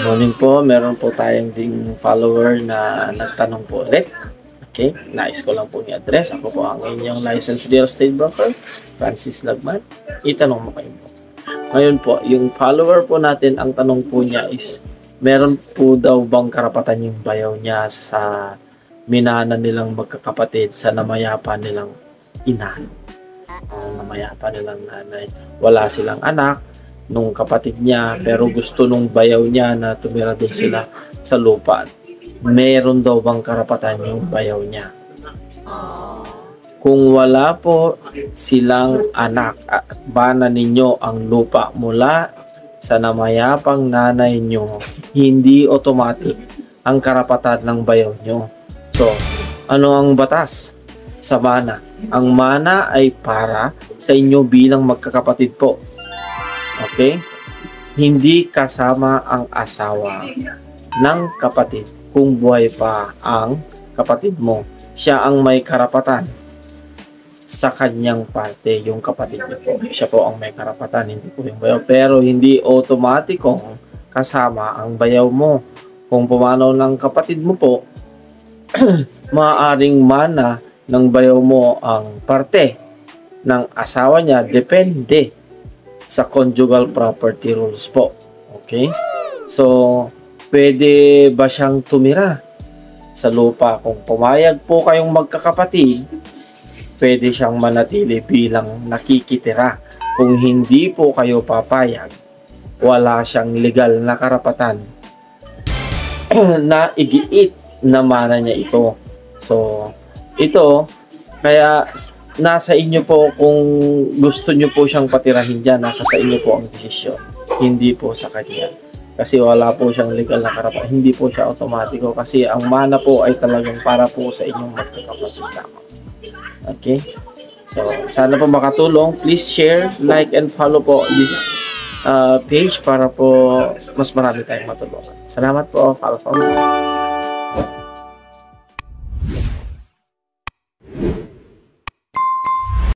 Morning po, meron po tayong ding follower na nagtanong po ulit. Okay, nais ko lang po i-address. Ako po ang inyong licensed real estate broker, Francis Lagman. Itanong mo kayo po. Ngayon po, yung follower po natin, ang tanong po niya is, meron po daw bang karapatan yung bayaw niya sa minana nilang magkakapatid, sa namayapa nilang ina, namayapa nilang nanay. Wala silang anak nung kapatid niya, pero gusto nung bayaw niya na tumira doon sila sa lupa. Meron daw bang karapatan yung bayaw niya? Kung wala po silang anak, bana ninyo ang lupa mula sa namayapang nanay nyo, hindi automatic ang karapatan ng bayaw nyo. So, ano ang batas sa mana? Ang mana ay para sa inyo bilang magkakapatid po. Okay? Hindi kasama ang asawa ng kapatid. Kung buhay pa ang kapatid mo, siya ang may karapatan sa kanyang parte, yung kapatid niyo po. Siya po ang may karapatan, hindi po yung bayaw. Pero hindi automatikong kasama ang bayaw mo. Kung pumanaw ng kapatid mo po, maaaring mana ng bayaw mo ang parte ng asawa niya, depende sa conjugal property rules po. Okay? So, pwede ba siyang tumira sa lupa? Kung pumayag po kayong magkakapatid, pwede siyang manatili bilang nakikitira. Kung hindi po kayo papayag, wala siyang legal na karapatan na igiit na mana niya ito. So, ito, kaya nasa inyo po kung gusto nyo po siyang patirahin dyan, nasa sa inyo po ang desisyon, hindi po sa kanya, kasi wala po siyang legal na karapatan, hindi po siya automatiko, kasi ang mana po ay talagang para po sa inyong magkakapatid lamang. Okay, so sana po makatulong. Please share, like, and follow po this page para po mas marami tayong matulungan. Salamat po. Follow po.